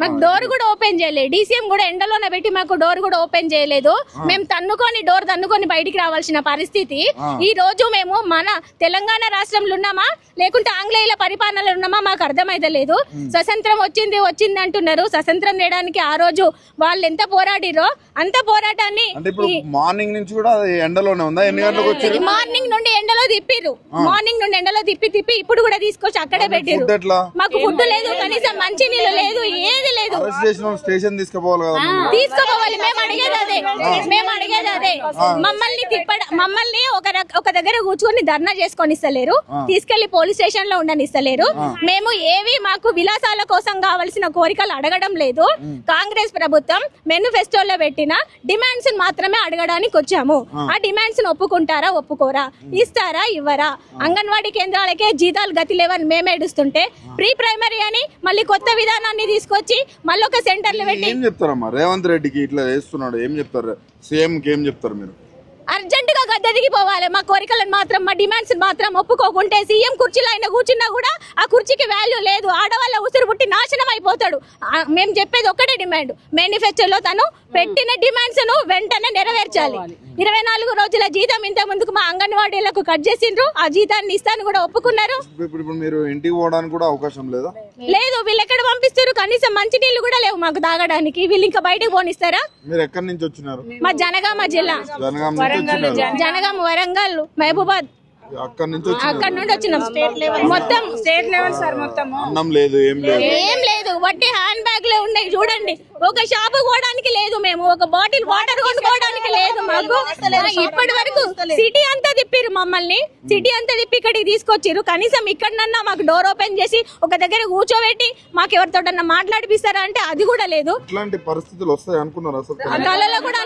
మాకు డోర్ కూడా ఓపెన్ చేయలేదు. డీసీఎం కూడా ఎండలోనే పెట్టి మాకు డోర్ కూడా ఓపెన్ చేయలేదు. మేము డోర్ తన్నుకొని బయటికి రావాల్సిన పరిస్థితి. ఈ రోజు మేము మన తెలంగాణ రాష్ట్రంలో ఉన్నామా లేకుంటే ఆంగ్లేయుల పరిపాలనలో ఉన్నామా మాకు అర్థమైతే లేదు. స్వతంత్రం వచ్చింది అంటున్నారు. స్వతంత్రం చేయడానికి ఆ రోజు వాళ్ళు ఎంత పోరాడిరో అంత పోరాటాన్ని మార్నింగ్ నుంచి కూడా ఎండలోనే ఉందా? ఎన్ని గంటలకు వచ్చారు? మార్నింగ్ నుండి ఎండలో తిప్పిరు. మార్నింగ్ నుండి ఎండలో తిప్పి ఇప్పుడు కూడా తీసుకొచ్చి అక్కడే పెట్టిరు. మాకు ఫుడ్ లేదు, కనీసం మంచి నీళ్ళు లేదు, ఏది లేదు. స్టేషన్ తీసుకోపోవాలి. మేము అడిగేది అదే. మమ్మల్ని ఒక దగ్గర కూర్చొని ధర్నా చేసుకొని ఇస్తలేరు, తీసుకెళ్లి పోలీస్ స్టేషన్ లో ఉండనిస్తలేరు. మేము ఏవి మాకు విలాసాల కోసం కావాల్సిన కోరికలు అడగడం లేదు. కాంగ్రెస్ ప్రభుత్వం మేనిఫెస్టోలో పెట్టిన డిమాండ్స్ మాత్రమే అడగడానికి వచ్చాము. ఆ డిమాండ్స్ ఒప్పుకుంటారా, ఒప్పుకోరా, ఇస్తారా, ఇవ్వరా? అంగన్వాడీ కేంద్రాలకే జీతాలు గతి లేవని మేము ఏడుస్తుంటే ప్రీ ప్రైమరీ అని మళ్ళీ కొత్త విధానాన్ని తీసుకొచ్చి మళ్ళీ ఒక సెంటర్లు పెట్టి ఏం చెప్తారమ్మా? రేవంత్ రెడ్డికి ఇట్లా చేస్తున్నాడు, ఏం చెప్తారు? సీఎం కి ఏం చెప్తారు మీరు? అర్జెంట్ గా గద్దె దిగిపోవాలి. మా కోరికలను మాత్రం, మా డిమాండ్స్ మాత్రం ఒప్పుకోకుంటే సీఎం కుర్చీలో ఆయన కూర్చున్నా కూడా ఆ కుర్చీకి వాల్యూ లేదు. ఆడవాళ్ళ ఉసురు పుట్టి నాశనం అయిపోతాడు. మేము చెప్పేది ఒక్కటే డిమాండ్, మేనిఫెస్టోలో తను పెట్టిన డిమాండ్స్ ను వెంటనే నెరవేర్చాలి. 24 రోజుల జీతం ఇంత ముందుకు మా అంగన్వాడీలకు కట్ చేసిండ్రు. ఆ జీతాన్ని ఇస్తాను కూడా ఒప్పుకున్నారు. మీరు ఇంటికి పోవడానికి కూడా అవకాశం లేదా? లేదు. వీళ్ళు ఎక్కడ పంపిస్తారు? కనీసం మంచి నీళ్లు కూడా లేవు మాకు తాగడానికి. వీళ్ళు ఇంకా బయటకు పోనిస్తారా? మీరు ఎక్కడి నుంచి వచ్చినారు? మా జనగామ జిల్లా, జనగామ, వరంగల్, మహబూబాద్, అక్కడ నుండి వచ్చినాం. మొత్తం స్టేట్ లెవెల్ సార్. మొత్తం అన్నం లేదు, ఏం లేదు. వట్టి హ్యాండ్ బ్యాగ్ లే ఉన్నాయి చూడండి. ఒక షాప్ పోవడానికి లేదు, మేము ఒక బాటిల్ వాటర్ కొనుక్కోవడానికి లేదు మాకు. ఇప్పటి వరకు సిటీ అంతా తిప్పిరు మమ్మల్ని. సిటీ అంతా తిప్పి ఇక్కడికి తీసుకొచ్చిరు. కనీసం ఇక్కడనన్నా మాకు డోర్ ఓపెన్ చేసి ఒక దగ్గర కూర్చోబెట్టి మాకు ఎవరితోటన్నా మాట్లాడిపిస్తారా అంటే అది కూడా లేదు. ఇట్లాంటి పరిస్థితులు వస్తాయి అనుకున్నారు అసలు? కళలో కూడా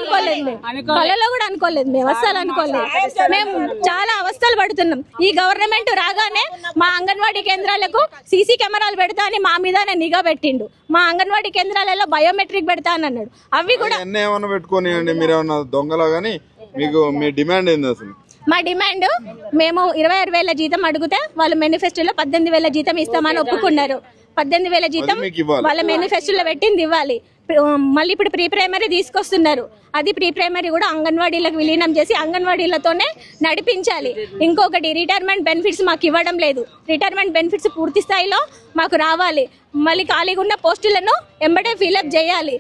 అనుకోలేదు మేము అస్సలు అనుకోలేదు. మేము చాలా అవస్థలు పడుతున్నాం. ఈ గవర్నమెంట్ రాగానే మా అంగన్వాడీ కేంద్రాలకు సీసీ కెమెరాలు పెడతా అని మా మీదనే నిఘా పెట్టిండు. మా అంగన్వాడీ కేంద్రాలలో బయోమెట్రిక్ పెడతా అని అన్నాడు. అవి కూడా ఏమన్నా పెట్టుకొని మీరేమన్నా దొంగలా గానీ మీకు మీ డిమాండ్ ఏంది అసలు? మా డిమాండ్, మేము 26,000 జీతం అడిగితే వాళ్ళు మేనిఫెస్టోలో 18,000 జీతం ఇస్తామని ఒప్పుకున్నారు. 18,000 జీతం వాళ్ళ మేనిఫెస్టోలో పెట్టింది ఇవ్వాలి. మళ్ళీ ఇప్పుడు ప్రీ ప్రైమరీ తీసుకొస్తున్నారు. అది ప్రీ ప్రైమరీ కూడా అంగన్వాడీలకు విలీనం చేసి అంగన్వాడీలతోనే నడిపించాలి. ఇంకొకటి, రిటైర్మెంట్ బెనిఫిట్స్ మాకు ఇవ్వడం లేదు. రిటైర్మెంట్ బెనిఫిట్స్ పూర్తి స్థాయిలో మాకు రావాలి. మళ్ళీ ఖాళీగా ఉన్న పోస్టులను ఎంబడే ఫిల్అప్ చేయాలి.